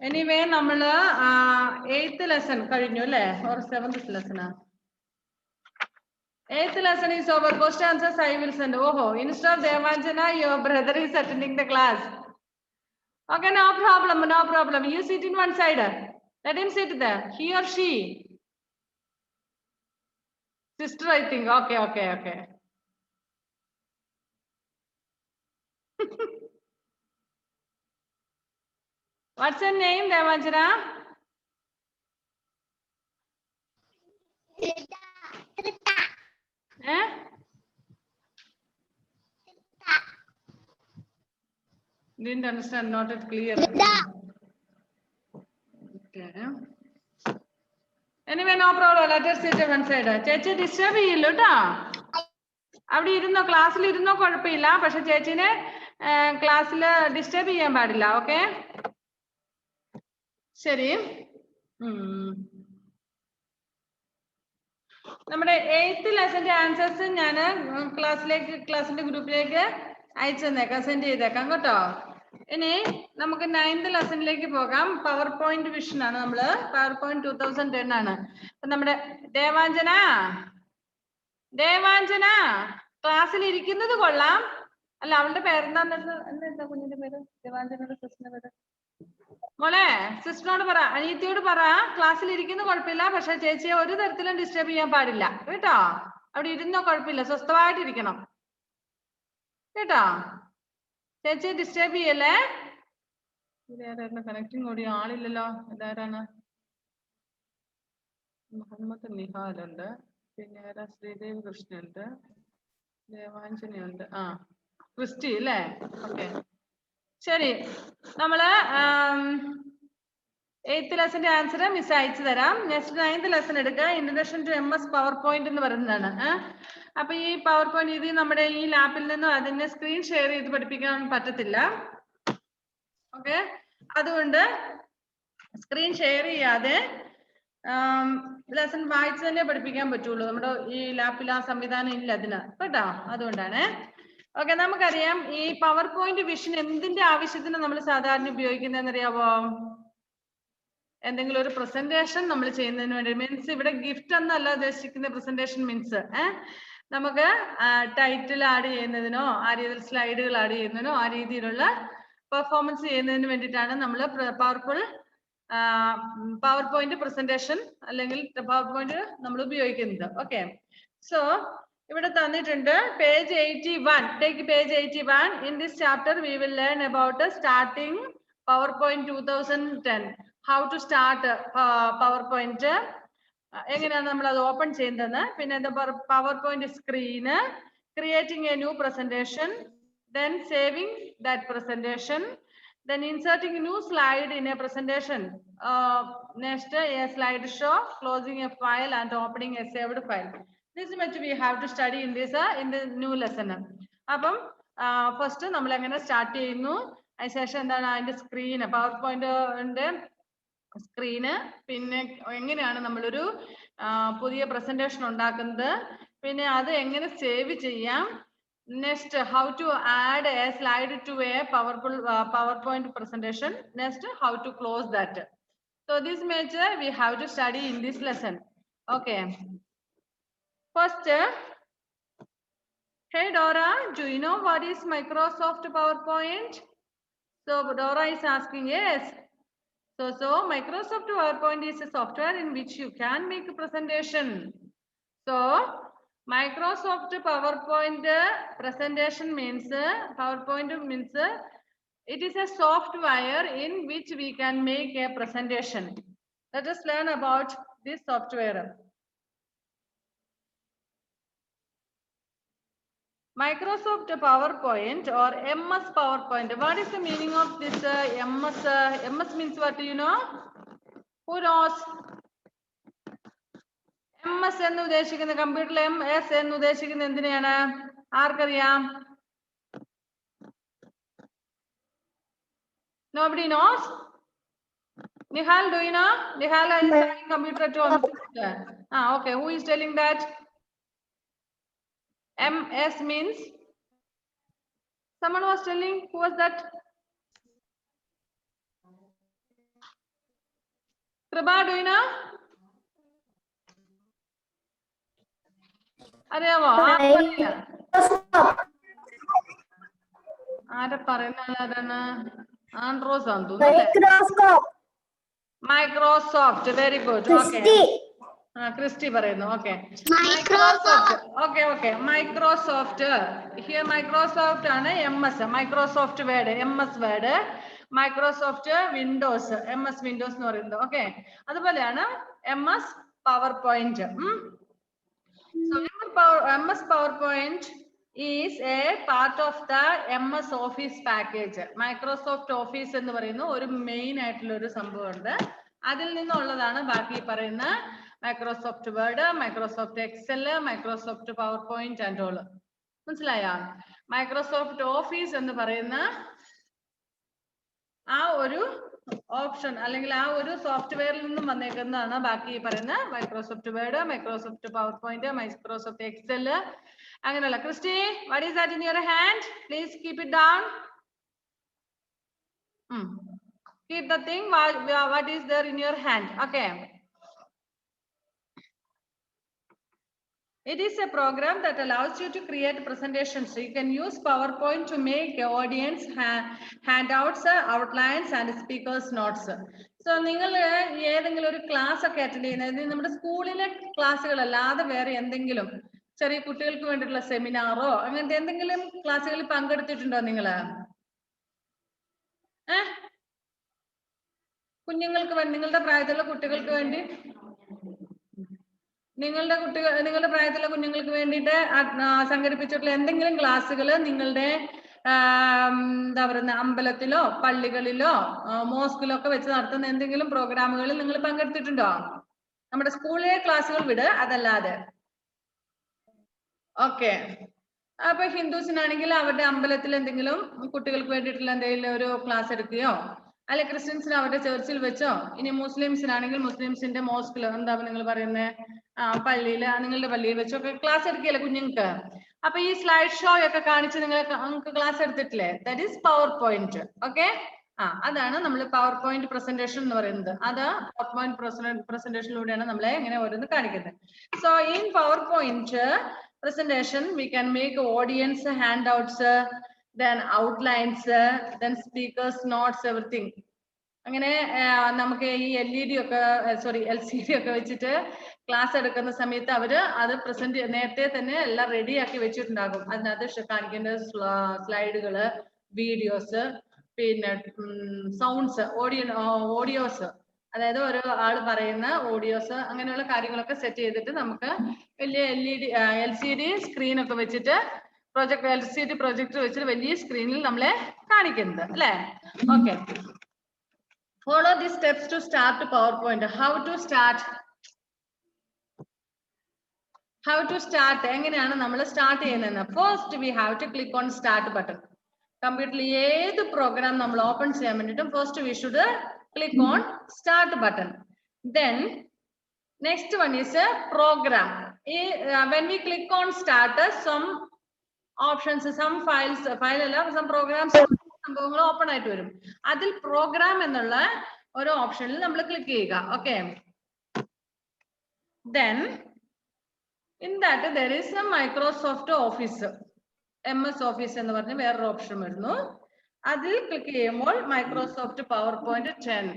Anyway നമ്മള് 8th lesson കഴിഞ്ഞു അല്ലേ? or 7th lesson? 8th lesson is over. Question answers I will send. Oh, instead of Devanjana, your brother is attending the class. Okay, no problem, no problem. You sit in one side. Let him sit there. He or she? Sister, I think. Okay. What's your name, Devanjana? Didn't understand, not it clear. Okay. Anyway, no problem. Let us sit one side. ചേച്ചി disturb ചെയ്യില്ല കേട്ടോ. അവിടെ ഇരുന്നോ, ക്ലാസ്സിൽ ഇരുന്നോ, കുഴപ്പമില്ല. പക്ഷെ ചേച്ചിനെ ക്ലാസ്സിൽ ഡിസ്റ്റർബ് ചെയ്യാൻ പാടില്ല. ഓക്കെ, ശരി. നമ്മുടെ 8th ലെസന്റെ ആൻസേഴ്സ് ഞാൻ ക്ലാസ്സിന്റെ ഗ്രൂപ്പിലേക്ക് അയച്ചു തന്നേക്കാം, സെൻഡ് ചെയ്തേക്കാം കേട്ടോ. ഇനി നമുക്ക് 9th ലെസണിലേക്ക് പോകാം. പവർ പോയിന്റ് വിഷൻ ആണ്. നമ്മള് പവർ പോയിന്റ് 2010 ആണ്. അപ്പൊ നമ്മുടെ ദേവാഞ്ജന ക്ലാസ്സിൽ ഇരിക്കുന്നത് കൊള്ളാം. അല്ല, അവളുടെ പേരെന്താ കുഞ്ഞിന്റെ പേര്? ദേവാഞ്ജനയുടെ സിസ്റ്ററിന്റെ പേര്? മോളെ, സിസ്റ്ററിനോട് പറ, അനിയത്തിയോട് പറ, ക്ലാസ്സിൽ ഇരിക്കുന്ന കുഴപ്പമില്ല, പക്ഷെ ചേച്ചിയെ ഒരു തരത്തിലും ഡിസ്റ്റർബ് ചെയ്യാൻ പാടില്ല കേട്ടോ. അവിടെ ഇരുന്നോ, കുഴപ്പമില്ല, സ്വസ്ഥമായിട്ടിരിക്കണം കേട്ടോ. ചേച്ചിയെ ഡിസ്റ്റർബ് ചെയ്യല്ലേ. ഇതാരായിരുന്നു കണക്റ്റിംഗ് കൂടി? ആളില്ലല്ലോ. ഇതാരാണ്? മുഹമ്മദ് നിഹാലുണ്ട്, പിന്നെ ആരാ? ശ്രീദേവി കൃഷ്ണനുണ്ട്, ദേവാഞ്ജനയുണ്ട്, ക്രിസ്റ്റി അല്ലേ? ഓക്കെ, ശരി. നമ്മള് 8th ലെസന്റെ ആൻസർ മിസ് അയച്ചു തരാം. നെക്സ്റ്റ് 9th ലെസൺ എടുക്കുക. Introduction to MS PowerPoint എന്ന് പറയുന്നതാണ്. അപ്പൊ ഈ പവർ പോയിന്റ് ഇത് നമ്മുടെ ഈ ലാപ്പിൽ നിന്നും അതിന്റെ സ്ക്രീൻ ഷെയർ ചെയ്ത് പഠിപ്പിക്കാൻ പറ്റത്തില്ല. ഓക്കെ, അതുകൊണ്ട് സ്ക്രീൻ ഷെയർ ചെയ്യാതെ ലെസൺ വായിച്ച് തന്നെ പഠിപ്പിക്കാൻ പറ്റുള്ളൂ. നമ്മുടെ ഈ ലാപ്പിൽ ആ സംവിധാനം ഇല്ല അതിന് കേട്ടോ, അതുകൊണ്ടാണ്. ഓക്കെ, നമുക്കറിയാം ഈ പവർ പോയിന്റ് വിഷൻ എന്തിന്റെ ആവശ്യത്തിന് നമ്മൾ സാധാരണ ഉപയോഗിക്കുന്നതെന്ന് അറിയാവോ? എന്തെങ്കിലും ഒരു പ്രസന്റേഷൻ നമ്മൾ ചെയ്യുന്നതിന് വേണ്ടി. മീൻസ് ഇവിടെ ഗിഫ്റ്റ് എന്നല്ല ഉദ്ദേശിക്കുന്ന പ്രസന്റേഷൻ. മീൻസ് നമുക്ക് ടൈറ്റിൽ ആഡ് ചെയ്യുന്നതിനോ ആ രീതിയിൽ സ്ലൈഡുകൾ ആഡ് ചെയ്യുന്നതിനോ ആ രീതിയിലുള്ള പെർഫോമൻസ് ചെയ്യുന്നതിന് വേണ്ടിയിട്ടാണ് നമ്മൾ പവർ പോയിന്റ് പ്രസന്റേഷൻ അല്ലെങ്കിൽ പവർ പോയിന്റ് നമ്മൾ ഉപയോഗിക്കുന്നത്. ഓക്കെ, സോ ഇവിടെ തന്നിട്ടുണ്ട് page 81. Take page 81. In this chapter we will learn about starting PowerPoint 2010. How to start PowerPoint, എങ്ങനെയാണ് നമ്മൾ അത് ഓപ്പൺ ചെയ്യുന്നത്, പിന്നെ PowerPoint screen, creating a new presentation, then saving that presentation, then inserting a new slide in a presentation, next a slide show, closing a file and opening a saved file. This much we have to study in the new lesson. അപ്പം first നമ്മൾ എങ്ങനെ start ചെയ്യുന്നു, അതിനുശേഷം എന്താണ് അതിന്റെ screen, power പോയിന്റിന്റെ screen, പിന്നെ എങ്ങനെയാണ് നമ്മളൊരു പുതിയ പ്രസന്റേഷൻ ഉണ്ടാക്കുന്നത്, പിന്നെ അത് എങ്ങനെ സേവ് ചെയ്യാം, next how to add a slide to a PowerPoint presentation, next how to close that. So this major we have to study in this lesson. Okay, first, hey Dora, do you know what is Microsoft PowerPoint? So Dora is asking. Yes, so Microsoft PowerPoint is a software in which you can make a presentation. So Microsoft PowerPoint presentation means it is a software in which we can make a presentation. Let us learn about this software. Microsoft PowerPoint or MS PowerPoint. What is the meaning of this MS? MS means what, do you know? Who knows? MS എന്ന് ഉദ്ദേശിക്കുന്ന കമ്പ്യൂട്ടറിൽ MS എന്ന് ഉദ്ദേശിക്കുന്ന എന്തിനെയാണ്? ആർക്കറിയാം? Nobody knows? Nihal, do you know? Nihal is studying computer at home. Okay, who is telling that? MS means? Someone was telling. Who was that? Prabha, do you know? അറിയാമോ? ആരെ പറയുന്നതാണ്? ആൻഡ്രോസ് ആണെന്ന് തോന്നുന്നു. Microsoft. Very good. Okay, Christy പറയുന്നു. Okay, Microsoft. Okay okay, Microsoft. Here Microsoft ആണ് MS, Microsoft Word, MS Word, Microsoft Windows, MS Windows എന്ന് പറയുന്നത്. ഓക്കെ, അതുപോലെയാണ് MS PowerPoint. So MS PowerPoint is a part of the MS Office package. Microsoft Office എന്ന് പറയുന്ന ഒരു main ആയിട്ടുള്ള ഒരു സംഭവമുണ്ട്. അതിൽ നിന്നുള്ളതാണ് ബാക്കി പറയുന്ന Microsoft Word, Microsoft Excel, Microsoft PowerPoint and all. മനസ്സിലായോ? മൈക്രോസോഫ്റ്റ് ഓഫീസ് എന്ന് പറയുന്ന ആ ഒരു ഓപ്ഷൻ അല്ലെങ്കിൽ ആ ഒരു സോഫ്റ്റ്വെയറിൽ നിന്നും വന്നേക്കുന്നതാണ് ബാക്കി പറയുന്ന Microsoft Word, Microsoft PowerPoint, Microsoft Excel അങ്ങനെയുള്ള. Christy, what is that in your hand? Please keep it down. Keep the thing what is there in your hand. Okay, it is a program that allows you to create presentations. So you can use PowerPoint to make audience handouts, outlines and speakers notes. So നിങ്ങൾ ഏതെങ്കിലും ഒരു class ഒക്കെ attend ചെയ്യുന്നത് നമ്മുടെ സ്കൂളിലെ ക്ലാസ്സുകളല്ലാതെ വേറെ എന്തെങ്കിലും ചെറിയ കുട്ടികൾക്ക് വേണ്ടിയിട്ടുള്ള സെമിനാറോ അങ്ങനത്തെ എന്തെങ്കിലും ക്ലാസ്സുകളിൽ പങ്കെടുത്തിട്ടുണ്ടോ നിങ്ങള്? കുഞ്ഞുങ്ങൾക്ക് വേണ്ടി, നിങ്ങളുടെ പ്രായത്തിലുള്ള കുട്ടികൾക്ക് വേണ്ടി, നിങ്ങളുടെ പ്രായത്തിലുള്ള കുഞ്ഞുങ്ങൾക്ക് വേണ്ടിയിട്ട് സംഘടിപ്പിച്ചിട്ടുള്ള എന്തെങ്കിലും ക്ലാസ്സുകൾ നിങ്ങളുടെ എന്താ പറയുന്ന അമ്പലത്തിലോ പള്ളികളിലോ മോസ്കിലോ ഒക്കെ വെച്ച് നടത്തുന്ന എന്തെങ്കിലും പ്രോഗ്രാമുകളിൽ നിങ്ങൾ പങ്കെടുത്തിട്ടുണ്ടോ? നമ്മുടെ സ്കൂളിലെ ക്ലാസ്സുകൾ വിട്, അതല്ലാതെ. ഓക്കെ, അപ്പൊ ഹിന്ദുസിനാണെങ്കിൽ അവരുടെ അമ്പലത്തിൽ എന്തെങ്കിലും കുട്ടികൾക്ക് വേണ്ടിയിട്ടുള്ള എന്തെങ്കിലും ഒരു ക്ലാസ് എടുക്കുകയോ, അല്ലെ ക്രിസ്ത്യൻസിന് അവരുടെ ചർച്ചിൽ വെച്ചോ, ഇനി മുസ്ലിംസിനാണെങ്കിൽ മുസ്ലിംസിന്റെ മോസ്കിലോ, എന്താ നിങ്ങൾ പറയുന്നത്, പള്ളിയിൽ, നിങ്ങളുടെ പള്ളിയിൽ വെച്ചൊക്കെ ക്ലാസ് എടുക്കുകയല്ലേ കുഞ്ഞുങ്ങൾക്ക്. അപ്പൊ ഈ സ്ലൈഡ് ഷോ ഒക്കെ കാണിച്ച് നിങ്ങൾക്ക് ക്ലാസ് എടുത്തിട്ടില്ലേ? That is PowerPoint. Okay, അതാണ് നമ്മൾ പവർ പോയിന്റ് പ്രസന്റേഷൻ എന്ന് പറയുന്നത്. അത് പവർ പോയിന്റ് പ്രസന്റേഷനിലൂടെയാണ് നമ്മളെ ഇങ്ങനെ ഓരോന്ന് കാണിക്കുന്നത്. So in power point presentation we can make audience handouts, then outlines, then speakers notes, everything. അങ്ങനെ നമുക്ക് ഈ LED ഒക്കെ LCD ഒക്കെ വെച്ചിട്ട് ക്ലാസ് എടുക്കുന്ന സമയത്ത് അവര് അത് നേരത്തെ തന്നെ എല്ലാം റെഡി ആക്കി വെച്ചിട്ടുണ്ടാകും. അതിനകത്ത് കാണിക്കേണ്ട സ്ലൈഡുകള്, വീഡിയോസ്, പിന്നെ സൗണ്ട്സ്, ഓഡിയോസ്, അതായത് ഓരോ ആള് പറയുന്ന ഓഡിയോസ്, അങ്ങനെയുള്ള കാര്യങ്ങളൊക്കെ സെറ്റ് ചെയ്തിട്ട് നമുക്ക് വലിയ LCD സ്ക്രീൻ ഒക്കെ വെച്ചിട്ട് LCD പ്രൊജക്ടർ വെച്ചിട്ട് വലിയ സ്ക്രീനിൽ നമ്മളെ കാണിക്കുന്നത് അല്ലേ? Okay, follow these steps to start PowerPoint. How to start? എങ്ങനെയാണ് നമ്മൾ സ്റ്റാർട്ട് ചെയ്യുന്നത്? First we have to click on start button. കമ്പ്യൂട്ടറിൽ ഏത് പ്രോഗ്രാം നമ്മൾ ഓപ്പൺ ചെയ്യാൻ വേണ്ടിയിട്ടും first we should click on start button. Then next one is a program. When we click on start, some options, some some programs സംഭവങ്ങൾ open ആയിട്ട് വരും. അതിൽ programme എന്നുള്ള ഒരു ഓപ്ഷനിൽ നമ്മൾ ക്ലിക്ക് ചെയ്യുക. Okay, then in that there is a Microsoft Office, MS Office എന്ന് പറഞ്ഞ വേറൊരു ഓപ്ഷൻ വരുന്നു. അതിൽ ക്ലിക്ക് ചെയ്യുമ്പോൾ മൈക്രോസോഫ്റ്റ് പവർ പോയിന്റ് 10,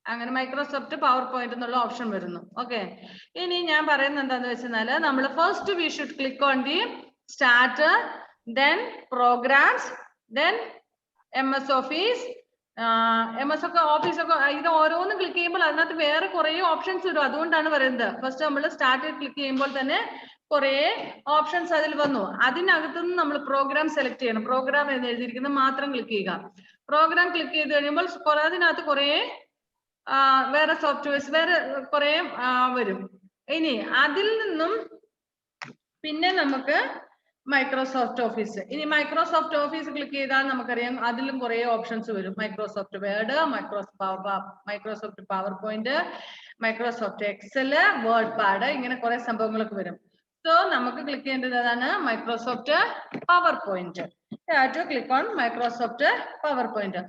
അങ്ങനെ മൈക്രോസോഫ്റ്റ് പവർ പോയിന്റ് എന്നുള്ള ഓപ്ഷൻ വരുന്നു. ഓക്കെ, ഇനി ഞാൻ പറയുന്നത് എന്താന്ന് വെച്ചാൽ നമ്മൾ first we should click on the start, then programs, then MS Office. MS ഒക്കെ ഓഫീസ് ഒക്കെ ഇത് ഓരോന്നും ക്ലിക്ക് ചെയ്യുമ്പോൾ അതിനകത്ത് വേറെ കുറെ ഓപ്ഷൻസ് വരും. അതുകൊണ്ടാണ് പറയുന്നത് ഫസ്റ്റ് നമ്മൾ സ്റ്റാർട്ട് ക്ലിക്ക് ചെയ്യുമ്പോൾ തന്നെ കുറെ ഓപ്ഷൻസ് അതിൽ വന്നു. അതിനകത്തുനിന്ന് നമ്മൾ പ്രോഗ്രാം സെലക്ട് ചെയ്യണം. പ്രോഗ്രാം എന്ന് എഴുതിയിരിക്കുന്നത് മാത്രം ക്ലിക്ക് ചെയ്യുക. പ്രോഗ്രാം ക്ലിക്ക് ചെയ്ത് കഴിയുമ്പോൾ അതിനകത്ത് കുറെ വേറെ സോഫ്റ്റ്വെയർസ് വേറെ കുറെ വരും. ഇനി അതിൽ നിന്നും പിന്നെ നമുക്ക് മൈക്രോസോഫ്റ്റ് ഓഫീസ്. ഇനി മൈക്രോസോഫ്റ്റ് ഓഫീസ് ക്ലിക്ക് ചെയ്താൽ നമുക്കറിയാം അതിലും കുറെ ഓപ്ഷൻസ് വരും. Microsoft Word, Microsoft PowerPoint, Microsoft Excel, WordPad, ഇങ്ങനെ കുറെ സംഭവങ്ങളൊക്കെ വരും. സോ നമുക്ക് ക്ലിക്ക് ചെയ്യേണ്ടത് ഏതാണ്? Microsoft PowerPoint. Click on Microsoft PowerPoint.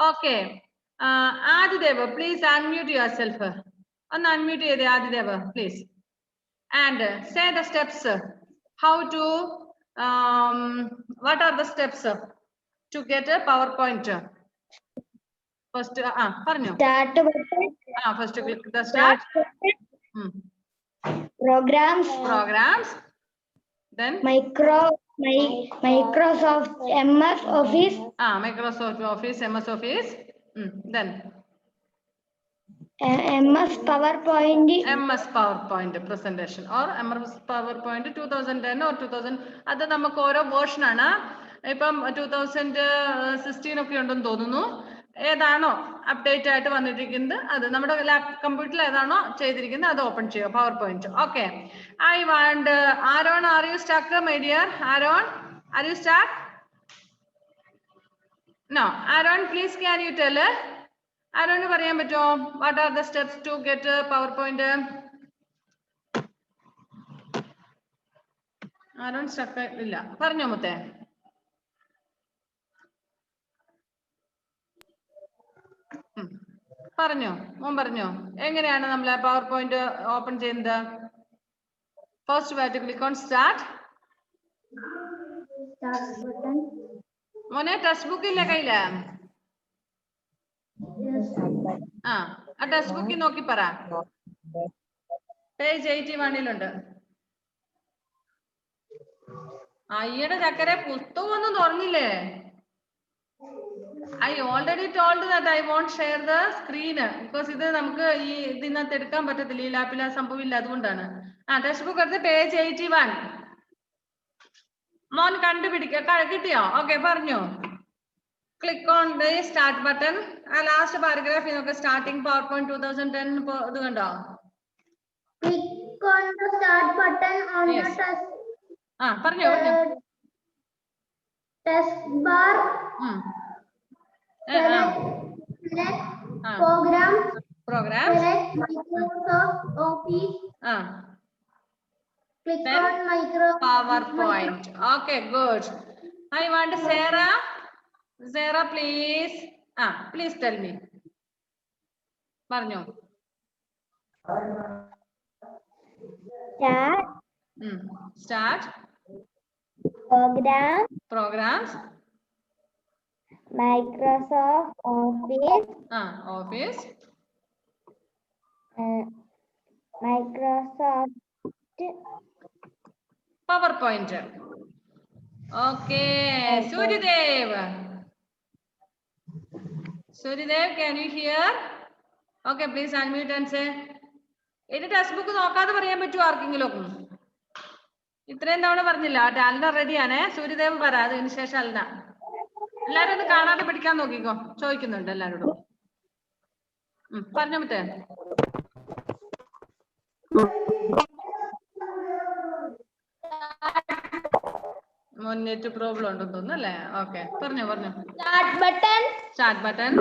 Okay, Adideva, please unmute yourself. Unmute Adideva, please. And say the steps. How to, what are the steps to get a PowerPoint? First, Parnyo. Start button. First click the start. Programs. Then Microsoft MS Office. Microsoft Office, MS Office. Then MS PowerPoint. MS PowerPoint presentation or MS PowerPoint 2010 or 2000. അത് നമുക്ക് ഓരോ version ആണ്. ഇപ്പം 2016 ഒക്കെ ഉണ്ടെന്ന് തോന്നുന്നു. ഏതാണോ update ആയിട്ട് വന്നിരിക്കുന്നത് അത് നമ്മുടെ കമ്പ്യൂട്ടറിൽ ഏതാണോ ചെയ്തിരിക്കുന്നത് അത് ഓപ്പൺ ചെയ്യുക PowerPoint. Okay. I want Aaron, are you stuck, my dear? Aaron, are you stuck? No. Aaron, please can you tell? Aaron, പറയാൻ പറ്റുമോ? What are the steps to get PowerPoint? Aaron stuck ഇല്ല. പറഞ്ഞോ മുത്തേ. പറഞ്ഞോ, മോൻ പറഞ്ഞോ, എങ്ങനെയാണ് നമ്മൾ PowerPoint ഓപ്പൺ ചെയ്യുന്നത്? First way to click on start. മോനെ ടെക്സ്റ്റ് ബുക്ക് ഇല്ല കയ്യില്? ആ ടെക്സ്റ്റ് ബുക്കിൽ നോക്കി പറ. പേജ് 81-ലുണ്ട്. അയ്യടെ ചക്കരെ പുസ്തകം ഒന്നും തുറന്നില്ലേ? I already told that I won't share the screen because ഇത് നമുക്ക് ഈ ഇതിനകത്ത് എടുക്കാൻ പറ്റത്തില്ല, ഈ ലാപ്പിൽ ആ സംഭവം ഇല്ല, അതുകൊണ്ടാണ്. ടെക്സ്റ്റ് ബുക്ക് എടുത്ത് പേജ് 81. മോൻ കിട്ടിയോ? ഓക്കെ, പറഞ്ഞോ. Click on the start button. ആ ലാസ്റ്റ് പാരഗ്രാഫിൽ നോക്ക്, സ്റ്റാർട്ടിംഗ് PowerPoint 2010 ഇത് കണ്ടോ? Click on the start button on the പറഞ്ഞോ. taskbar. Select Programs. Select Microsoft Office. Click Then on Microsoft PowerPoint. Okay, good. I want Sarah. Sarah, please. Please tell me. പറഞ്ഞോ. Start. Programs. Microsoft Office. Office. Microsoft PowerPoint. Okay. Suryadev, can you hear? Okay, please unmute and say. ഇത് text book നോക്കാതെ പറയാൻ പറ്റുമോ ആർക്കെങ്കിലും? ഇത്രയും തവണ പറഞ്ഞില്ല. അൽന റെഡിയാണേ. സൂര്യദേവ് പറ, അതിന് ശേഷം അൽന. എല്ലാരും ഒന്ന് കാണാതെ പഠിക്കാൻ നോക്കിക്കോ. ചോദിക്കുന്നുണ്ട് എല്ലാരോടും. പറഞ്ഞോ മറ്റേ. നെറ്റ് പ്രോബ്ലം ഉണ്ടെന്ന് തോന്നുന്നു അല്ലേ? ഓക്കെ, പറഞ്ഞോ. Start button.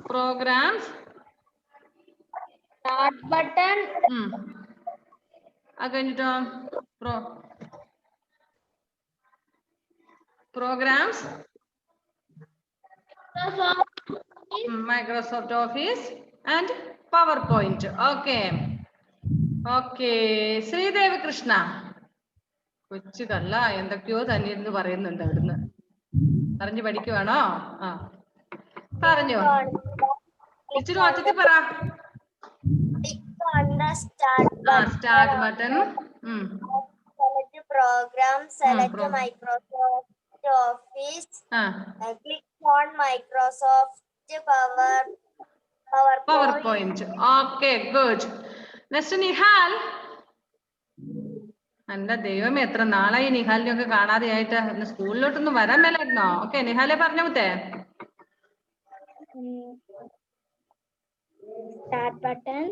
Programs. Start button. കഴിഞ്ഞിട്ടോ Programs. Microsoft Office and PowerPoint. Okay. Sreedevi Krishna കൊച്ചു കള്ള എന്തൊക്കെയോ തന്നെ ഇരുന്ന് പറയുന്നുണ്ട് അവിടുന്ന്. പറഞ്ഞു പഠിക്കുവാണോ? പറഞ്ഞോ. ഇച്ചിരി ഒച്ചത്തി പറ. Start button. Select Program. Select Microsoft Office. Click on Microsoft PowerPoint. Okay, good. Next, Nihal. എന്റെ ദൈവമേ, എത്ര നാളായി നിഹാലിനെയൊക്കെ കാണാതെ ആയിട്ട്. സ്കൂളിലോട്ടൊന്നും വരാൻ മേലായിരുന്നോ? ഓക്കെ, നിഹാലെ പറഞ്ഞോ മുത്തേ. Start button.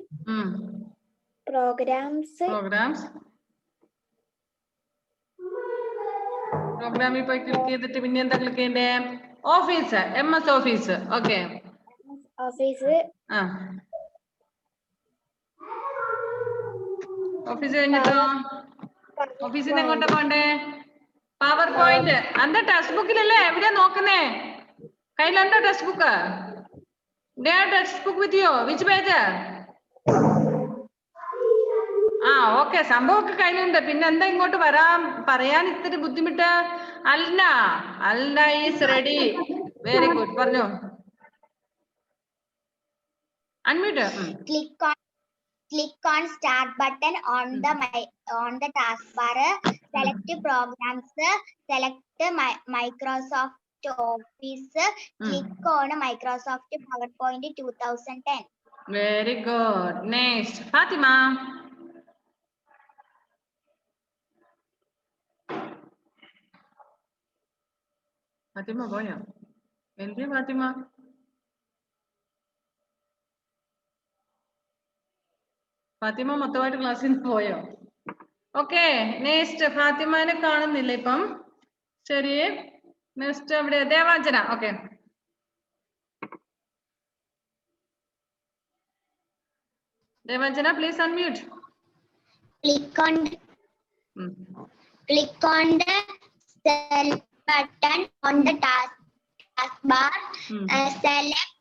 Programs. പ്രോഗ്രാമിൽ പോയി ക്ലിക്ക് ചെയ്തിട്ട് പിന്നെ എന്താ ക്ലിക്ക് ചെയ്യണ്ടേ? Office, MS office. Okay, office. Office കഴിഞ്ഞിട്ടോ ഓഫീസിന് എങ്ങോട്ടാ പോണ്ടേ? പവർ പോയിന്റ് അന്റെ ടെക്സ്റ്റ് ബുക്കിലല്ലേ എവിടെയാ നോക്കുന്നേ കയ്യിലുണ്ടോ textbook textbook with you which page ആ ഓക്കെ സംഭവമൊക്കെ കയ്യിലുണ്ട് പിന്നെ എന്താ ഇങ്ങോട്ട് പറയാൻ ഇത്തിരി ബുദ്ധിമുട്ട് Alna is ready very good പറഞ്ഞോ unmute Click on start button on the taskbar. Select programs. Select Microsoft Office. Click on Microsoft PowerPoint 2010. Very good. Next, Fatima. Fatima boyo. Enjoy Fatima. Fatima മൊത്തമായിട്ട് ക്ലാസ്സിൽ നിന്ന് പോയോ ഓക്കെ നെക്സ്റ്റ് ഫാത്തിമാനെ കാണുന്നില്ല ഇപ്പം ശരി next അവിടെ Devanjana okay Devanjana please unmute Click on the select button on the taskbar. Select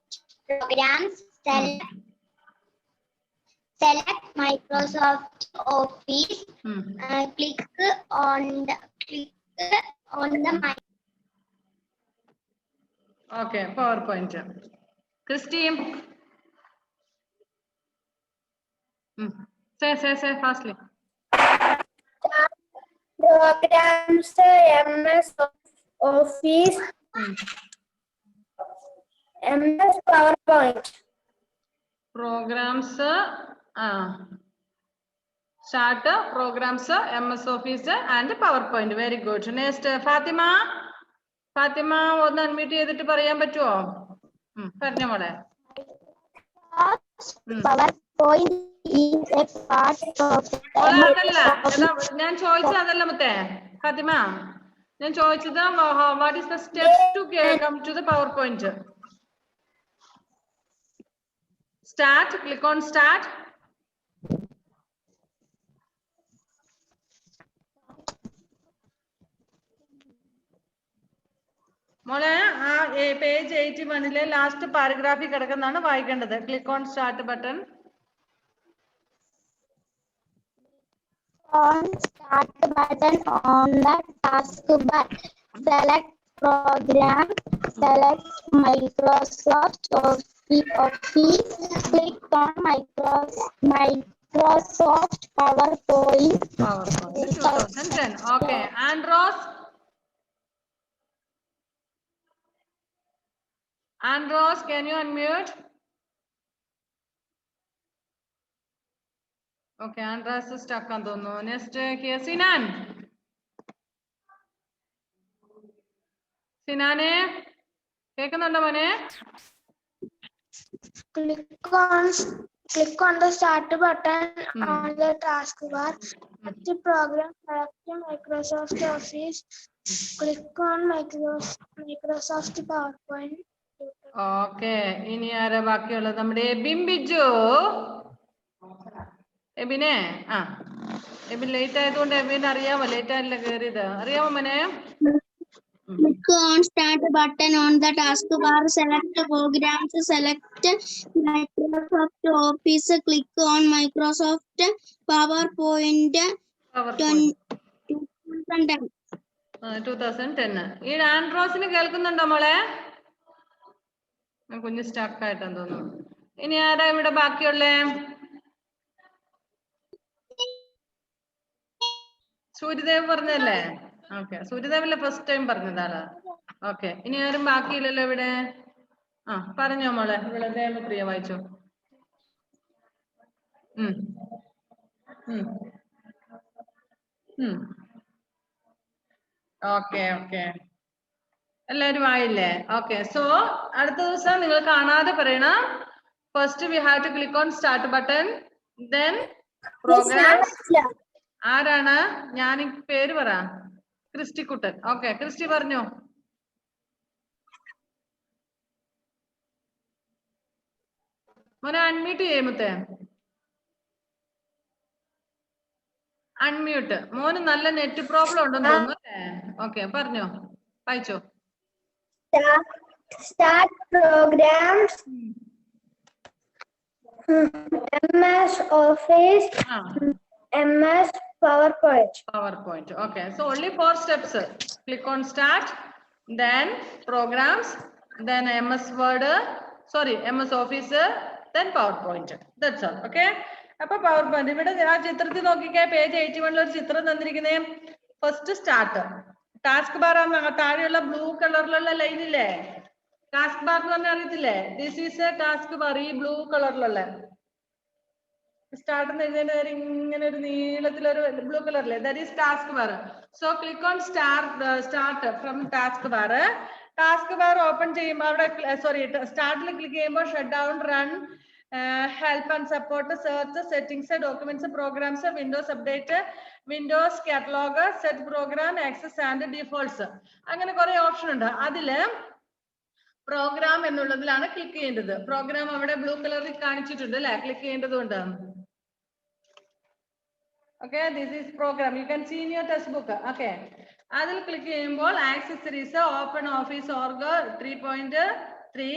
programs. Select Microsoft Office. Click on the okay PowerPoint. Christine. Say fastly. Programs MS Office. MS PowerPoint. Programs start programs MS Office and PowerPoint. Very good. Next Fatima ഒന്ന് unmute ചെയ്തിട്ട് പറയാൻ പറ്റുമോ പറഞ്ഞ മോളെ PowerPoint is a part of അതല്ല ഞാൻ ചോദിച്ചത് അതല്ല മുത്തേ ഫാത്തിമ ഞാൻ ചോദിച്ചത് what is the steps to come to the PowerPoint start click on start മോളെ ആ പേജ് 81 ലാസ്റ്റ് പാരഗ്രാഫിൽ കിടക്കുന്നതാണ് വായിക്കേണ്ടത് click on start button on start button on the taskbar. Select program. Select Microsoft Office. Click on Microsoft PowerPoint 2010. Okay. Andros, can you unmute? Okay, Andros is stuck on the no. Next here, Sinan. Sinane, കേൾക്കുന്നുണ്ടോ മോനെ? Click on the start button on the taskbar. Select the program. Select Microsoft Office. Click on Microsoft PowerPoint. Okay, ഇനി ആരാ ബാക്കിയുള്ളത് നമ്മുടെ Ebin Biju എബിനെ Ebin late ആയതുകൊണ്ട് എബിൻ അറിയാമോ late ആയില്ല കേറിയത് അറിയാമോ മോനെ Click on start button on the taskbar. Select programs. Select Microsoft Office. Click on Microsoft PowerPoint 2010. 2010. ഈ ആൻഡ്രോസിന് കേൾക്കുന്നുണ്ടോ മോളെ കുഞ്ഞ് സ്റ്റക്ക് ആയിട്ടാന്ന് തോന്നുന്നു ഇനി ആരാ ഇവിടെ ബാക്കിയുള്ളേ സൂര്യദേവ് പറഞ്ഞല്ലേ ഓക്കെ സൂര്യദേവല്ലേ ഫസ്റ്റ് ടൈം പറഞ്ഞതാണ് ഓക്കെ ഇനി ആരും ബാക്കിയില്ലല്ലോ ഇവിടെ പറഞ്ഞോ മോളെ ഇവിടെ ദേവപ്രിയ വായിച്ചോ ഓക്കെ ഓക്കെ എല്ലാവരും ആയില്ലേ ഓക്കെ സോ അടുത്ത ദിവസം നിങ്ങൾ കാണാതെ പറയണം first we have to click on start button then programs ആരാണ് ഞാൻ പേര് പറ ക്രിസ്റ്റിക്കുട്ടൻ ഓക്കെ ക്രിസ്റ്റി പറഞ്ഞോ മോനെ അൺമ്യൂട്ട് ചെയ്യുമത്തെ അൺമ്യൂട്ട്. മോന് നല്ല നെറ്റ് പ്രോബ്ലം ഉണ്ടെന്ന് തോന്നുന്നു അല്ലേ? ഓക്കെ, പറഞ്ഞോ, വായിച്ചോ. Start programs. MS Office. MS PowerPoint. PowerPoint. Okay, so only 4 steps. Click on start, then programs, then MS Word, sorry, MS Office, then PowerPoint. That's all. Okay. അപ്പൊ PowerPoint ഇവിടെ ആ ചിത്രത്തിൽ നോക്കിക്കേ, പേജ് 81 ഒരു ചിത്രം തന്നിരിക്കുന്നേ. ഫസ്റ്റ് സ്റ്റാർട്ട് ടാസ്ക് ബാർ ആണ്, താഴെയുള്ള blue കളറിലുള്ള ലൈൻ ഇല്ലേ, ടാസ്ക് ബാർ എന്ന് പറഞ്ഞാൽ അറിയത്തില്ലേ? This is a taskbar. ഈ ബ്ലൂ കളറിലുള്ള സ്റ്റാർട്ട് എഴുതേണ്ട കാര്യം ഇങ്ങനെ ഒരു നീളത്തിലൊരു ബ്ലൂ കളറിലെ, that is taskbar. So click on start from taskbar. Taskbar open ചെയ്യുമ്പോൾ അവിടെ സോറി സ്റ്റാർട്ടിൽ ക്ലിക്ക് ചെയ്യുമ്പോൾ shut down, run, help and support, search, settings, documents, programs, Windows update, Windows catalog, set program, access and defaults, അങ്ങനെ കുറെ option ഉണ്ട്. അതില് program എന്നുള്ളതിലാണ് click ചെയ്യേണ്ടത്. പ്രോഗ്രാം അവിടെ ബ്ലൂ കളറിൽ കാണിച്ചിട്ടുണ്ട് അല്ലെ, ക്ലിക്ക് ചെയ്യേണ്ടതുണ്ട്. Okay, this is program. You can see in your textbook. Okay, അതിൽ ക്ലിക്ക് ചെയ്യുമ്പോൾ accessories, open office org 3.3,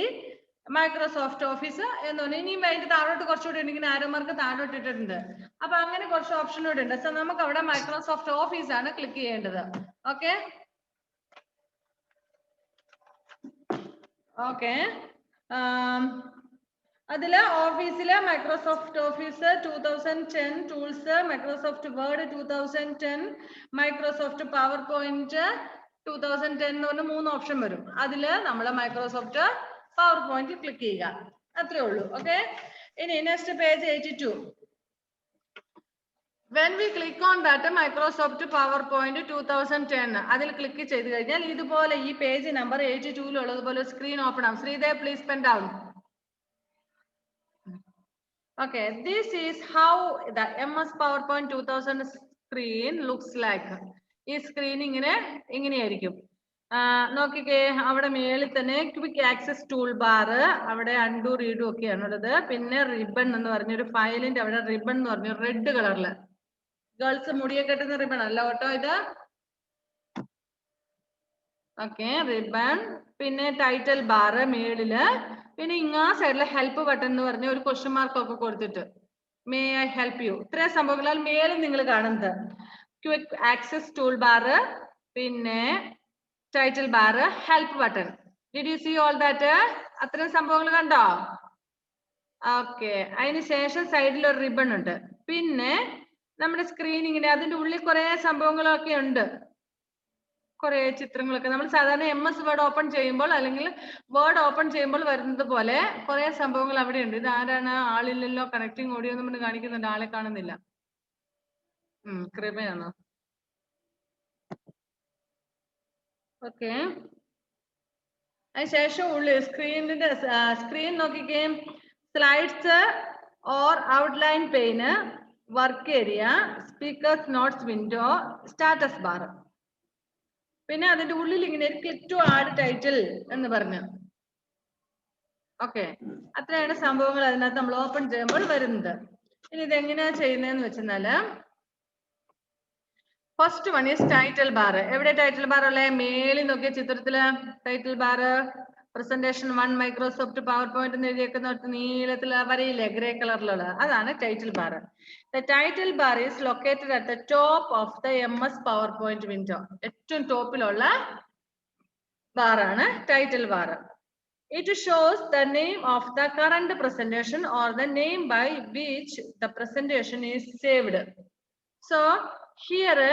Microsoft Office എന്ന് പറഞ്ഞു. ഇനിയും അതിന്റെ താഴോട്ട് കുറച്ചുകൂടി ഉണ്ടെങ്കിൽ ആരോമാർക്ക് താഴോട്ട് ഇട്ടിട്ടുണ്ട്. അപ്പൊ അങ്ങനെ കുറച്ച് ഓപ്ഷൻ കൂടെ ഉണ്ട്. സോ നമുക്ക് അവിടെ മൈക്രോസോഫ്റ്റ് ഓഫീസ് ആണ് ക്ലിക്ക് ചെയ്യേണ്ടത്. ഓക്കെ ഓക്കെ അതില് ഓഫീസില് Microsoft office 2010 tools, Microsoft word 2010, Microsoft PowerPoint 2010 എന്ന് പറഞ്ഞ 3 ഓപ്ഷൻ വരും. അതില് നമ്മൾ മൈക്രോസോഫ്റ്റ് പവർ പോയിന്റ് ക്ലിക്ക് ചെയ്യുക, അത്രേ ഉള്ളൂ. ഓക്കെ, ഇനി next page 82. When we click on that Microsoft PowerPoint 2010, അതിൽ ക്ലിക്ക് ചെയ്ത് കഴിഞ്ഞാൽ ഇതുപോലെ ഈ പേജ് നമ്പർ 82 ഉള്ളതുപോലെ സ്ക്രീൻ ഓപ്പൺ ആവും. Sreedev please pen down. Okay, this is how the MS PowerPoint 2000 screen looks like. ഈ സ്ക്രീൻ ഇങ്ങനെയായിരിക്കും. നോക്കിക്കേ, അവിടെ മേളിൽ തന്നെ ക്വിക്ക് ആക്സസ് ടൂൾ ബാർ, അവിടെ അൺഡു റീഡും ഒക്കെയാണ് ഉള്ളത്. പിന്നെ റിബൺ എന്ന് പറഞ്ഞൊരു ഫയലിന്റെ അവിടെ റിബൺ എന്ന് പറഞ്ഞു റെഡ് കളറില്, ഗേൾസ് മുടിയെ കെട്ടുന്ന റിബൺ അല്ല കേട്ടോ ഇത്. Okay, ribbon. പിന്നെ ടൈറ്റിൽ ബാർ മേളില്, പിന്നെ ഇങ്ങാ സൈഡിലെ ഹെൽപ്പ് ബട്ടൺ എന്ന് പറഞ്ഞ ഒരു ക്വസ്റ്റ്യൻ മാർക്ക് ഒക്കെ കൊടുത്തിട്ട് മേ ഐ ഹെൽപ്പ് യു, ഇത്രയും സംഭവങ്ങളാൽ മേളിൽ നിങ്ങൾ കാണുന്നത്. ക്വിക്ക് ആക്സസ് ടൂൾ ബാർ, പിന്നെ title bar, help button. Did you see all that? അത്രയും സംഭവങ്ങൾ കണ്ടോ? ഓക്കെ, അതിന് ശേഷം സൈഡിൽ ഒരു റിബൺ ഉണ്ട്. പിന്നെ നമ്മുടെ സ്ക്രീൻ അതിന്റെ ഉള്ളിൽ കുറെ സംഭവങ്ങളൊക്കെ ഉണ്ട്, കുറെ ചിത്രങ്ങളൊക്കെ. നമ്മൾ സാധാരണ MS വേർഡ് ഓപ്പൺ ചെയ്യുമ്പോൾ അല്ലെങ്കിൽ വേർഡ് ഓപ്പൺ ചെയ്യുമ്പോൾ വരുന്നത് പോലെ കുറെ സംഭവങ്ങൾ അവിടെ ഉണ്ട്. ഇത് ആരാണ്? ആളില്ലല്ലോ, കണക്ടിങ് ഓഡിയോ നമ്മൾ കാണിക്കുന്നുണ്ട്, ആളെ കാണുന്നില്ല. കൃപയാണോ? ഓക്കെ, അതിനുശേഷം ഉള്ളിൽ സ്ക്രീൻ നോക്കിക്കേ, slides or outline pain, work area, speakers notes window, status bar. പിന്നെ അതിന്റെ ഉള്ളിൽ ഇങ്ങനെ ക്ലിക്ക് ടു ആഡ് ടൈറ്റിൽ എന്ന് പറഞ്ഞു. ഓക്കെ, അത്രയാണ് സംഭവങ്ങൾ അതിനകത്ത് നമ്മൾ ഓപ്പൺ ചെയ്യുമ്പോൾ വരുന്നത്. ഇനി ഇതെങ്ങനെയാ ചെയ്യുന്നതെന്ന് വെച്ചാല്, first one is title bar. എവിടെ ടൈറ്റിൽ ബാർ ഉള്ളേ? മേളിൽ നോക്കിയ ചിത്രത്തില് title bar. Presentation 1 Microsoft PowerPoint എന്ന് എഴുതിയേക്കുന്ന നീളത്തിൽ വരയില്ലേ, ഗ്രേ കളറിലുള്ള, അതാണ് title bar. The title bar is located at the top of the MS PowerPoint window. ഏറ്റവും ടോപ്പിലുള്ള ബാർ ആണ് title bar. It shows the name of the current presentation or the name by which the presentation is saved. So here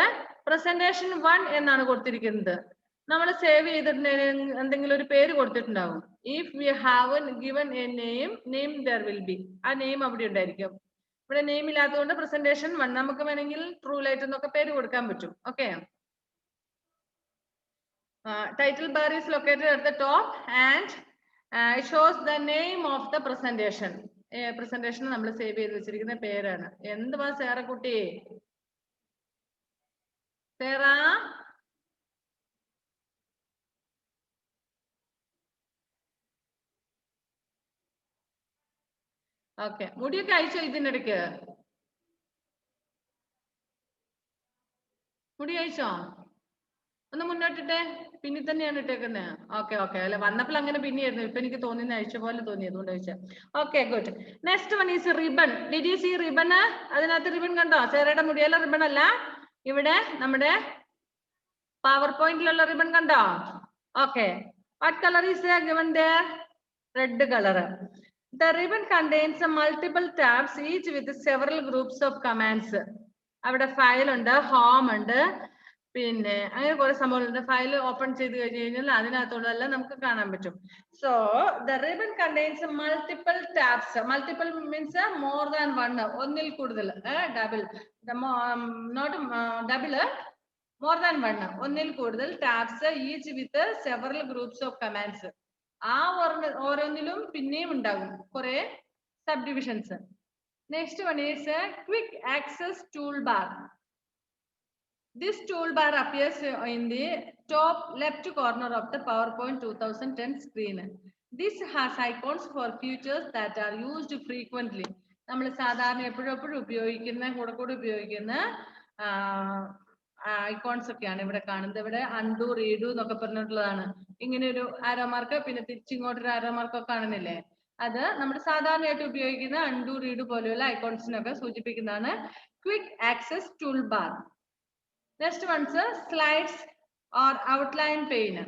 presentation 1 എന്നാണ് കൊടുത്തിരിക്കുന്നത്. നമ്മൾ save ചെയ്തിട്ടുണ്ടെങ്കിൽ എന്തെങ്കിലും ഒരു പേര് കൊടുത്തിട്ടുണ്ടാവും. If we have given a name there will be, ആ name അവിടെ ഉണ്ടായിരിക്കും. ഇവിടെ നെയിം ഇല്ലാത്തതുകൊണ്ട് presentation 1, നമുക്ക് വേണമെങ്കിൽ ട്രൂ ലൈറ്റ് എന്നൊക്കെ പേര് കൊടുക്കാൻ പറ്റും. Okay, title bar is located at the top and it shows the name of the presentation. presentation നമ്മൾ സേവ് ചെയ്ത് വെച്ചിരിക്കുന്ന പേരാണ്. എന്തുവാ സേറ കുട്ടി? സേറ, ഓക്കെ, മുടിയൊക്കെ അയച്ചോ ഇതിനിടയ്ക്ക്? മുടി അയച്ചോ? ഒന്ന് മുന്നോട്ടിട്ടെ. പിന്നെ തന്നെയാണ് ഇട്ടേക്കുന്നത്. Okay okay. അല്ല വന്നപ്പോൾ അങ്ങനെ പിന്നെയായിരുന്നു. ഇപ്പൊ എനിക്ക് തോന്നുന്ന അയച്ച പോലെ തോന്നി, അതുകൊണ്ട് ചോദിച്ചാൽ. Okay good. Next one is ribbon. Did you see ribbon? അതിനകത്ത് റിബൺ കണ്ടോ? സേറയുടെ മുടിയുള്ള റിബൺ അല്ല, ഇവിടെ നമ്മുടെ പവർ പോയിന്റിലുള്ള റിബൺ കണ്ടോ? Okay. What colour is given there? Red colour. The ribbon contains multiple tabs, each with several groups of commands. അവിടെ ഫയൽ ഉണ്ട്, ഹോം ഉണ്ട്, പിന്നെ അങ്ങനെ കുറെ സംഭവങ്ങളുണ്ട്. ഫയൽ ഓപ്പൺ ചെയ്ത് കഴിഞ്ഞ് കഴിഞ്ഞാൽ അതിനകത്തുള്ളതെല്ലാം നമുക്ക് കാണാൻ പറ്റും. So the ribbon contains multiple tabs. Multiple means more than one, ഒന്നിൽ കൂടുതൽ. Double, not double, more than one, ഒന്നിൽ കൂടുതൽ tabs, each with several groups of commands. ആ ഓരോന്നിലും പിന്നെയും ഉണ്ടാകും കുറെ subdivisions. Next one is quick access toolbar. This toolbar appears in the top left corner of the PowerPoint 2010 screen. This has icons for features that are used frequently. നമ്മൾ സാധാരണ എപ്പോഴും ഉപയോഗിക്കുന്ന കൂടെ ഉപയോഗിക്കുന്ന ഐക്കോൺസ് ഒക്കെയാണ് ഇവിടെ കാണുന്നത്. ഇവിടെ അൺഡു, റീഡു എന്നൊക്കെ പറഞ്ഞിട്ടുള്ളതാണ്. ഇങ്ങനെ ഒരു ആരോ മാർക്ക്, പിന്നെ തിരിച്ചിങ്ങോട്ടൊരു ആരോ മാർക്ക് ഒക്കെ കാണുന്നില്ലേ? അത് നമ്മൾ സാധാരണയായിട്ട് ഉപയോഗിക്കുന്ന അൺഡു, റീഡു പോലെയുള്ള ഐക്കോൺസിനൊക്കെ സൂചിപ്പിക്കുന്നതാണ് quick access tool bar. Next one is slides or outline pane.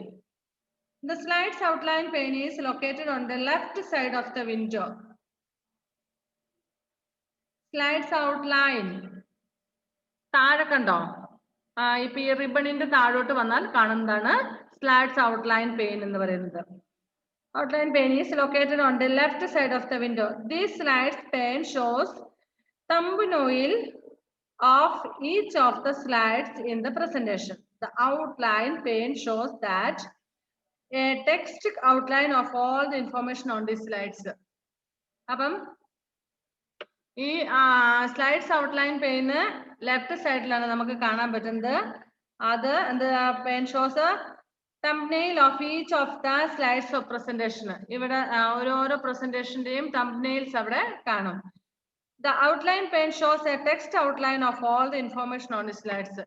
The slides outline pane is located on the left side of the window. Slides outline. താഴെ കണ്ടോ? ഇപ്പൊ ഈ റിബണിന്റെ താഴോട്ട് വന്നാൽ കാണുന്നതാണ് സ്ലൈഡ്സ് ഔട്ട്ലൈൻ പെയിൻ എന്ന് പറയുന്നത്. Outline pane is located on the left side of the window. This slides pane shows thumbnail of each of the slides in the presentation. The outline pane shows that a text outline of all the information on these slides. അപ്പം ഈ slides outline pain left സൈഡിലാണ് നമുക്ക് കാണാൻ പറ്റുന്നത്. അത് എന്താ? Pain shows thumbnail of each of the slides of presentation. ഇവിടെ ഓരോരോ പ്രസന്റേഷന്റെയും thumbnails അവിടെ കാണും. The outline pane shows a text outline of all the information on the slides.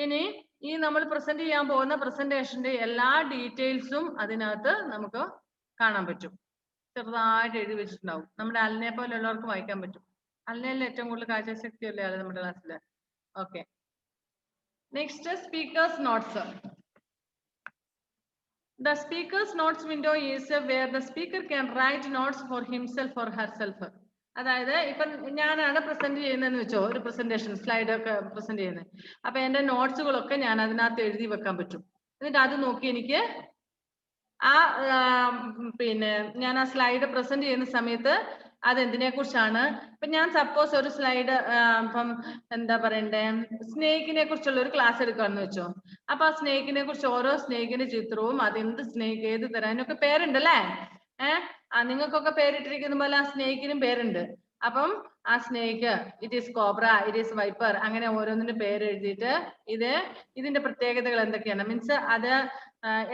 ഇനി ഈ നമ്മൾ പ്രസന്റ് ചെയ്യാൻ പോകുന്ന പ്രസന്റേഷന്റെ എല്ലാ ഡീറ്റെയിൽസും അതിനകത്ത് നമുക്ക് കാണാൻ പറ്റും. ചെറുതായിട്ട് എഴുതി വെച്ചിട്ടുണ്ടാവും. നമ്മുടെ അലിനെ പോലെ ഉള്ളവർക്ക് വായിക്കാൻ പറ്റും. അലിനല്ലേ ഏറ്റവും കൂടുതൽ കാഴ്ചശക്തി അല്ലേ അത് നമ്മുടെ ക്ലാസ്സിൽ. Okay. Next speakers notes. The speaker's notes window is where the speaker can write notes for himself or herself. അതായത് ഇപ്പൊ ഞാനാണ് പ്രസന്റ് ചെയ്യുന്നതെന്ന് വെച്ചോ, ഒരു പ്രസന്റേഷൻ സ്ലൈഡ് ഒക്കെ പ്രസന്റ് ചെയ്യുന്നത്. അപ്പൊ എന്റെ നോട്ട്സുകളൊക്കെ ഞാൻ അതിനകത്ത് എഴുതി വെക്കാൻ പറ്റും. എന്നിട്ട് അത് നോക്കി എനിക്ക് പിന്നെ ഞാൻ ആ സ്ലൈഡ് പ്രസന്റ് ചെയ്യുന്ന സമയത്ത് അതെന്തിനെ കുറിച്ചാണ്, ഇപ്പൊ ഞാൻ സപ്പോസ് ഒരു സ്ലൈഡ് ഇപ്പം എന്താ പറയണ്ടേ, സ്നേഹിക്കിനെ കുറിച്ചുള്ള ഒരു ക്ലാസ് എടുക്കാന്ന് വെച്ചോ. അപ്പൊ ആ സ്നേഹിക്കിനെ കുറിച്ച് ഓരോ സ്നേഹിക്കിന്റെ ചിത്രവും അതെന്ത് സ്നേഹിക്ക് ഏത് തരാം അതിനൊക്കെ പേരുണ്ടല്ലേ. നിങ്ങൾക്കൊക്കെ പേരിട്ടിരിക്കുന്ന പോലെ ആ സ്നേഹിക്കിനും പേരുണ്ട്. അപ്പം ആ snake it is cobra, it is viper, അങ്ങനെ ഓരോന്നിന്റെ പേര് എഴുതിയിട്ട് ഇതിന്റെ പ്രത്യേകതകൾ എന്തൊക്കെയാണ്, മീൻസ് അത്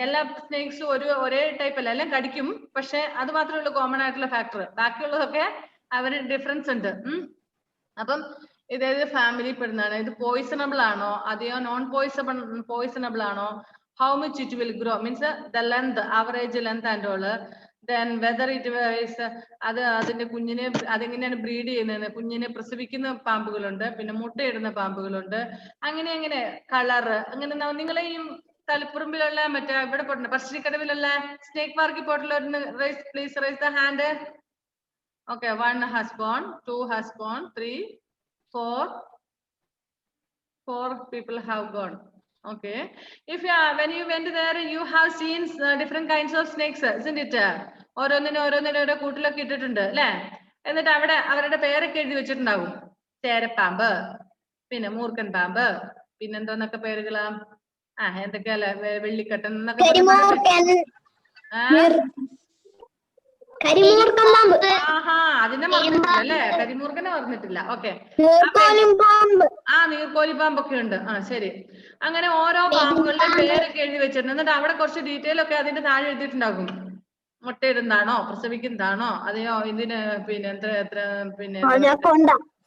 എല്ലാ സ്നേക്സും ഒരേ ടൈപ്പ് അല്ല, എല്ലാം കടിക്കും, പക്ഷെ അത് മാത്രമേ ഉള്ളൂ കോമൺ ആയിട്ടുള്ള ഫാക്ടർ. ബാക്കിയുള്ളതൊക്കെ അവര് ഡിഫറൻസ് ഉണ്ട്. അപ്പം ഇതേത് ഫാമിലി പെടുന്നതാണ്, ഇത് പോയിസണബിൾ ആണോ അതെയോ നോൺ പോയിസണബിൾ ആണോ, how much it will grow means the length, average length and all, then whether it is അത് അതിന്റെ കുഞ്ഞിനെ അതെങ്ങനെയാണ് ബ്രീഡ് ചെയ്യുന്നത്, കുഞ്ഞിനെ പ്രസവിക്കുന്ന പാമ്പുകളുണ്ട്, പിന്നെ മുട്ടയിടുന്ന പാമ്പുകളുണ്ട്, അങ്ങനെ കളർ, അങ്ങനെ നിങ്ങളെ ഈ തലപ്പുറമ്പിലുള്ള മറ്റേ ഇവിടെ പോയിട്ടുണ്ട് പശ്ചിക്കടവിലുള്ള സ്നേക് പാർക്കിൽ പോയിട്ടുള്ള please raise the hand. Okay, 1 has born, 2 has born, 3, 4 people have gone. Okay, if when you went there you have seen different kinds of snakes, isn't it? ഓരോന്നിനും കൂട്ടിലൊക്കെ ഇട്ടിട്ടുണ്ട് അല്ലെ. എന്നിട്ട് അവിടെ അവരുടെ പേരൊക്കെ എഴുതി വെച്ചിട്ടുണ്ടാവും. ചേരപ്പാമ്പ്, പിന്നെ മൂർഖൻ പാമ്പ്, പിന്നെന്തോന്നൊക്കെ പേരുകളാ, എന്തൊക്കെയല്ലേ, വെള്ളിക്കട്ടൻ എന്നൊക്കെ അതിനെ മറന്നിട്ടില്ല അല്ലെ, കരിമൂർഖനെ മറന്നിട്ടില്ല. ഓക്കെ, നീർക്കോലിപ്പാമ്പൊക്കെ ഉണ്ട്. ശരി, അങ്ങനെ ഓരോ പാമ്പുകളുടെ പേരൊക്കെ എഴുതി വെച്ചിട്ടുണ്ട്. എന്നിട്ട് അവിടെ കുറച്ച് ഡീറ്റെയിൽ ഒക്കെ അതിന്റെ താഴെ എഴുതിയിട്ടുണ്ടാകും. മുട്ടയിടുന്നതാണോ, പ്രസവിക്കുന്നതാണോ, അതെയോ ഇതിന് പിന്നെ എത്ര പിന്നെ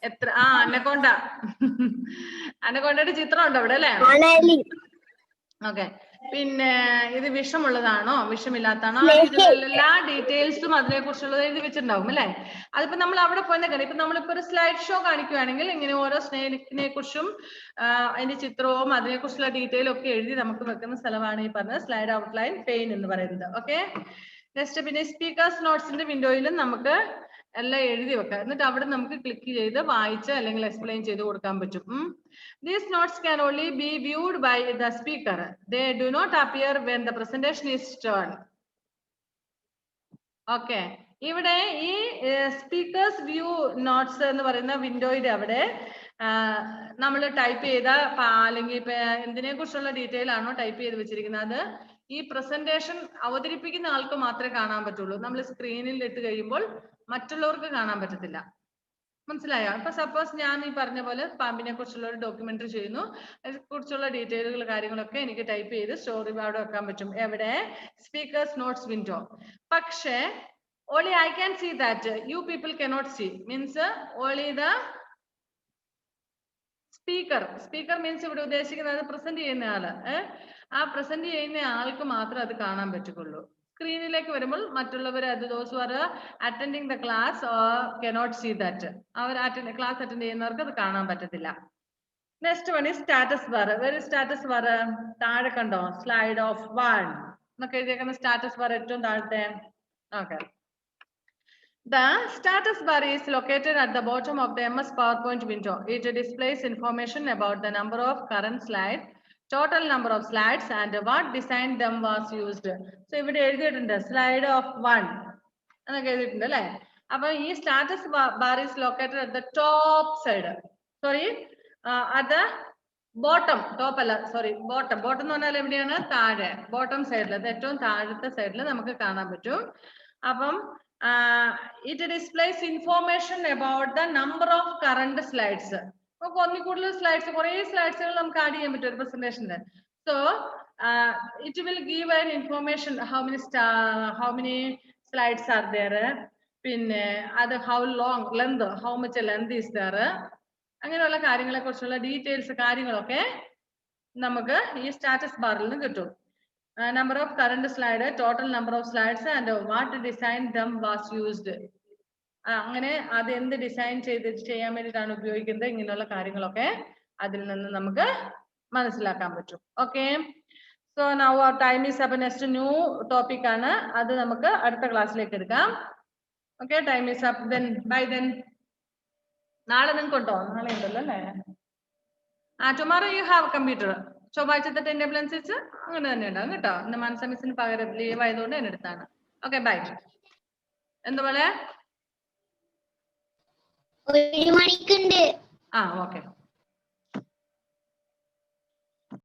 എത്ര അനക്കൊണ്ട അനക്കൊണ്ടയുടെ ചിത്രം ഉണ്ട് അവിടെ അല്ലേ? ഓക്കെ. പിന്നെ ഇത് വിഷമുള്ളതാണോ വിഷമില്ലാത്താണോ എല്ലാ ഡീറ്റെയിൽസും അതിനെ കുറിച്ചുള്ളത് എഴുതി വെച്ചിട്ടുണ്ടാവും അല്ലെ? അതിപ്പോ നമ്മൾ അവിടെ പോയി നിൽക്കണം. ഇപ്പൊ നമ്മളിപ്പോ ഒരു സ്ലൈഡ് ഷോ കാണിക്കുകയാണെങ്കിൽ ഇങ്ങനെ ഓരോ സ്നേഹിനെ കുറിച്ചും അതിന്റെ ചിത്രവും അതിനെ കുറിച്ചുള്ള ഡീറ്റെയിലും ഒക്കെ എഴുതി നമുക്ക് വെക്കുന്ന സ്ഥലമാണ് ഈ പറഞ്ഞ സ്ലൈഡ് ഔട്ട്ലൈൻ പെയിൻ എന്ന് പറയുന്നത്. ഓക്കെ. നെക്സ്റ്റ് പിന്നെ സ്പീക്കേഴ്സ് നോട്ട്സിന്റെ വിൻഡോയിലും നമുക്ക് എല്ലാം എഴുതി വെക്കാം. എന്നിട്ട് അവിടെ നമുക്ക് ക്ലിക്ക് ചെയ്ത് വായിച്ച് അല്ലെങ്കിൽ എക്സ്പ്ലെയിൻ ചെയ്ത് കൊടുക്കാൻ പറ്റും. These notes can only be viewed by the speaker. They do not appear when the presentation is shown. Okay. ഇവിടെ ഈ സ്പീക്കേഴ്സ് വ്യൂ നോട്ട്സ് എന്ന് പറയുന്ന വിൻഡോയുടെ അവിടെ നമ്മൾ ടൈപ്പ് ചെയ്ത അല്ലെങ്കിൽ ഇപ്പൊ എന്തിനെ കുറിച്ചുള്ള ഡീറ്റെയിൽ ആണോ ടൈപ്പ് ചെയ്ത് വെച്ചിരിക്കുന്നത് അത് ഈ പ്രസന്റേഷൻ അവതരിപ്പിക്കുന്ന ആൾക്ക് മാത്രമേ കാണാൻ പറ്റുള്ളൂ. നമ്മൾ സ്ക്രീനിൽ ഇട്ട് കഴിയുമ്പോൾ മറ്റുള്ളവർക്ക് കാണാൻ പറ്റത്തില്ല. മനസ്സിലായോ? അപ്പൊ സപ്പോസ് ഞാൻ ഈ പറഞ്ഞ പോലെ പാമ്പിനെ കുറിച്ചുള്ള ഒരു ഡോക്യുമെന്ററി ചെയ്യുന്നു, അതിനെ കുറിച്ചുള്ള ഡീറ്റെയിലുകൾ കാര്യങ്ങളൊക്കെ എനിക്ക് ടൈപ്പ് ചെയ്ത് സ്റ്റോറി അവിടെ വെക്കാൻ പറ്റും. എവിടെ? Speakers notes window. പക്ഷേ only I can see that, you people cannot see. Means only the speaker means ഇവിടെ ഉദ്ദേശിക്കുന്നത് പ്രസന്റ് ചെയ്യുന്ന ആള്. ആ പ്രസന്റ് ചെയ്യുന്ന ആൾക്ക് മാത്രമേ അത് കാണാൻ പറ്റുള്ളൂ. സ്ക്രീനിലേക്ക് വരുമ്പോൾ മറ്റുള്ളവർ അത് those who are attending the class cannot see that. അവർ ക്ലാസ് അറ്റൻഡ് ചെയ്യുന്നവർക്ക് അത് കാണാൻ പറ്റത്തില്ല. Next one is status bar. Where is status bar? താഴെ കണ്ടോ? സ്ലൈഡ് ഓഫ് 1 എന്നൊക്കെ എഴുതിയേക്കുന്ന സ്റ്റാറ്റസ് ബാർ ഏറ്റവും താഴത്തെ. Okay. The status bar is located at the bottom of the MS PowerPoint window. It displays information about the number of current slides, total number of slides, and what design them was used. So ഇവിടെ എഴുതിയിട്ടുണ്ട് slide of 1 എന്നൊക്കെ എഴുതിയിട്ടുണ്ട് അല്ലേ? അപ്പൊ ഈ status bar is located at the top side. Sorry, at the bottom. Top അല്ല, sorry, bottom. Bottom എന്ന് പറഞ്ഞാൽ എവിടെയാണ്? താഴെ, ബോട്ടം സൈഡിൽ, ഏറ്റവും താഴത്തെ സൈഡിൽ നമുക്ക് കാണാൻ പറ്റും. അപ്പം it displays information about the number of current slides. നമുക്ക് ഒന്നിൽ കൂടുതൽ സ്ലൈഡ്സ്, കുറേ സ്ലൈഡ്സുകൾ നമുക്ക് ആഡ് ചെയ്യാൻ പറ്റും ഒരു പ്രസന്റേഷനിൽ. So it will give an information how many slides are there, പിന്നെ അത് how long length, how much length is there, അങ്ങനെയുള്ള കാര്യങ്ങളെ കുറിച്ചുള്ള ഡീറ്റെയിൽസ് കാര്യങ്ങളൊക്കെ നമുക്ക് ഈ സ്റ്റാറ്റസ് ബാറിൽ നിന്ന് കിട്ടും. Number of current slide, total number of slides, and what design them was used. അങ്ങനെ അത് എന്ത് ഡിസൈൻ ചെയ്യാൻ വേണ്ടിയിട്ടാണ് ഉപയോഗിക്കുന്നത്, ഇങ്ങനെയുള്ള കാര്യങ്ങളൊക്കെ അതിൽ നിന്ന് നമുക്ക് മനസ്സിലാക്കാൻ പറ്റും. Okay. So now our time is up. Next new topic ആണ്, അത് നമുക്ക് അടുത്ത ക്ലാസ്സിലേക്ക് എടുക്കാം. Okay. Time is up. Then bye. Then നാളെ നിങ്ങൾക്ക് ഉണ്ടോ? നാളെ ഉണ്ടല്ലോ അല്ലേ? Tomorrow you have computer. ചൊവ്വാഴ്ചത്തെ ടൈം അനുസരിച്ച് അങ്ങനെ തന്നെ ഉണ്ടാവും കേട്ടോ. ഇന്ന് മനസ്സ മിസ്സിന് പകരം ലീവ് ആയതുകൊണ്ട് എന്നെ എടുത്താണ്. Okay, bye. എന്തുപോലെ? 1 മണിക്കുണ്ട്. ഓക്കെ.